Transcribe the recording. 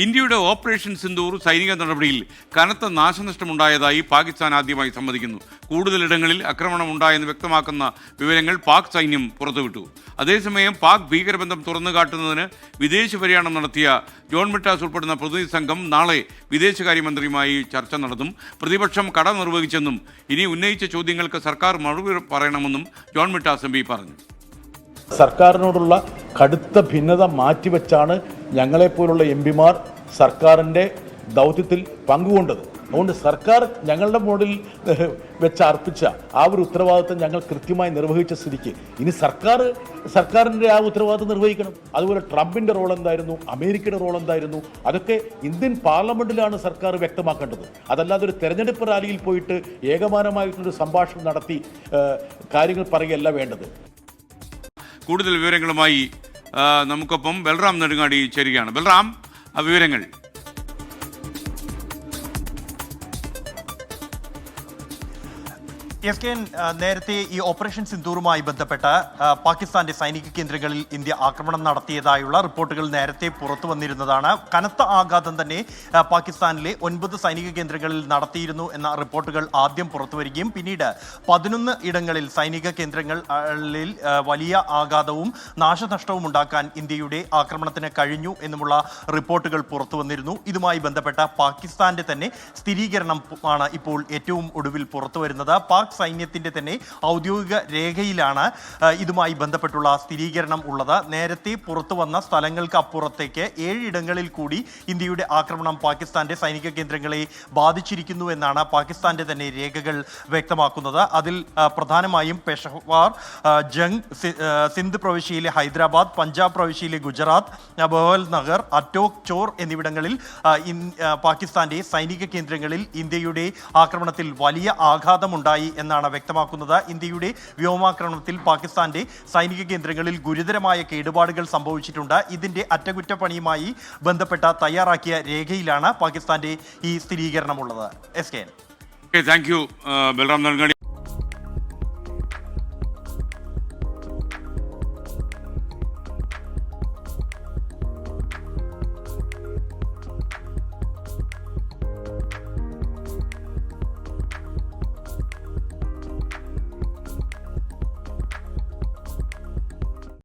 ഇന്ത്യയുടെ ഓപ്പറേഷൻ സിന്ദൂർ സൈനിക നടപടിയിൽ കനത്ത നാശനഷ്ടമുണ്ടായതായി പാകിസ്ഥാൻ ആദ്യമായി സമ്മതിക്കുന്നു. കൂടുതലിടങ്ങളിൽ ആക്രമണമുണ്ടായെന്ന് വ്യക്തമാക്കുന്ന വിവരങ്ങൾ പാക് സൈന്യം പുറത്തുവിട്ടു. അതേസമയം പാക് ഭീകരബന്ധം തുറന്നുകാട്ടുന്നതിന് വിദേശ പര്യടനം നടത്തിയ ജോൺ മിട്ടാസ് ഉൾപ്പെടുന്ന പ്രതിനിധി സംഘം നാളെ വിദേശകാര്യമന്ത്രിയുമായി ചർച്ച നടത്തും. പ്രതിപക്ഷം കട നിർവഹിച്ചെന്നും ഇനി ഉന്നയിച്ച ചോദ്യങ്ങൾക്ക് സർക്കാർ മറുപടി പറയണമെന്നും ജോൺ മിട്ടാസ് എം പി പറഞ്ഞു. സർക്കാരിനോടുള്ള കടുത്ത ഭിന്നത മാറ്റിവെച്ചാണ് ഞങ്ങളെപ്പോലുള്ള എം പിമാർ സർക്കാരിൻ്റെ ദൗത്യത്തിൽ പങ്കുകൊണ്ടത്. അതുകൊണ്ട് സർക്കാർ ഞങ്ങളുടെ മോഡിൽ വെച്ച് അർപ്പിച്ച ആ ഒരു ഉത്തരവാദിത്വം ഞങ്ങൾ കൃത്യമായി നിർവഹിച്ച സ്ഥിതിക്ക് ഇനി സർക്കാരിൻ്റെ ആ ഉത്തരവാദിത്വം നിർവഹിക്കണം. അതുപോലെ ട്രംപിൻ്റെ റോൾ എന്തായിരുന്നു, അമേരിക്കയുടെ റോൾ എന്തായിരുന്നു, അതൊക്കെ ഇന്ത്യൻ പാർലമെൻറ്റിലാണ് സർക്കാർ വ്യക്തമാക്കേണ്ടത്. അതല്ലാതെ ഒരു തെരഞ്ഞെടുപ്പ് റാലിയിൽ പോയിട്ട് ഏകമാനമായിട്ടൊരു സംഭാഷണം നടത്തി കാര്യങ്ങൾ പറയുകയല്ല വേണ്ടത്. കൂടുതൽ വിവരങ്ങളുമായി നമുക്കൊപ്പം ബൽറാം നെടുങ്ങാടി ചേരുകയാണ്. ബൽറാം, വിവരങ്ങൾ. എസ് കെ, നേരത്തെ ഈ ഓപ്പറേഷൻ സിന്ദൂറുമായി ബന്ധപ്പെട്ട് പാകിസ്ഥാന്റെ സൈനിക കേന്ദ്രങ്ങളിൽ ഇന്ത്യ ആക്രമണം നടത്തിയതായുള്ള റിപ്പോർട്ടുകൾ നേരത്തെ പുറത്തു വന്നിരുന്നതാണ്. കനത്ത ആഘാതം തന്നെ പാകിസ്ഥാനിലെ 9 സൈനിക കേന്ദ്രങ്ങളിൽ നടത്തിയിരുന്നു എന്ന റിപ്പോർട്ടുകൾ ആദ്യം പുറത്തുവരികയും പിന്നീട് 11 ഇടങ്ങളിൽ സൈനിക കേന്ദ്രങ്ങളിൽ വലിയ ആഘാതവും നാശനഷ്ടവും ഉണ്ടാക്കാൻ ഇന്ത്യയുടെ ആക്രമണത്തിന് കഴിഞ്ഞു എന്നുമുള്ള റിപ്പോർട്ടുകൾ പുറത്തു വന്നിരുന്നു. ഇതുമായി ബന്ധപ്പെട്ട പാകിസ്ഥാന്റെ തന്നെ സ്ഥിരീകരണം ആണ് ഇപ്പോൾ ഏറ്റവും ഒടുവിൽ പുറത്തു വരുന്നത്. പാക് സൈന്യത്തിന്റെ തന്നെ ഔദ്യോഗിക രേഖയിലാണ് ഇതുമായി ബന്ധപ്പെട്ടുള്ള സ്ഥിരീകരണം ഉള്ളത്. നേരത്തെ പുറത്തു വന്ന സ്ഥലങ്ങൾക്ക് അപ്പുറത്തേക്ക് 7 ഇടങ്ങളിൽ കൂടി ഇന്ത്യയുടെ ആക്രമണം പാകിസ്ഥാന്റെ സൈനിക കേന്ദ്രങ്ങളെ ബാധിച്ചിരിക്കുന്നു എന്നാണ് പാകിസ്ഥാന്റെ തന്നെ രേഖകൾ വ്യക്തമാക്കുന്നത്. അതിൽ പ്രധാനമായും പെഷവാർ, ജംഗ്, സിന്ധ് പ്രവിശ്യയിലെ ഹൈദരാബാദ്, പഞ്ചാബ് പ്രവിശ്യയിലെ ഗുജറാത്ത്, ബവൽ നഗർ, അറ്റോക്, ചോർ എന്നിവിടങ്ങളിൽ പാകിസ്ഥാന്റെ സൈനിക കേന്ദ്രങ്ങളിൽ ഇന്ത്യയുടെ ആക്രമണത്തിൽ വലിയ ആഘാതമുണ്ടായി എന്നാണ് വ്യക്തമാക്കുന്നത്. ഇന്ത്യയുടെ വ്യോമാക്രമണത്തിൽ പാകിസ്ഥാന്റെ സൈനിക കേന്ദ്രങ്ങളിൽ ഗുരുതരമായ കേടുപാടുകൾ സംഭവിച്ചിട്ടുണ്ട്. ഇതിന്റെ അറ്റകുറ്റപ്പണിയുമായി ബന്ധപ്പെട്ട തയ്യാറാക്കിയ രേഖയിലാണ് പാകിസ്ഥാന്റെ ഈ സ്ഥിരീകരണമുള്ളത്. S K, thank you Balram Nedungadi.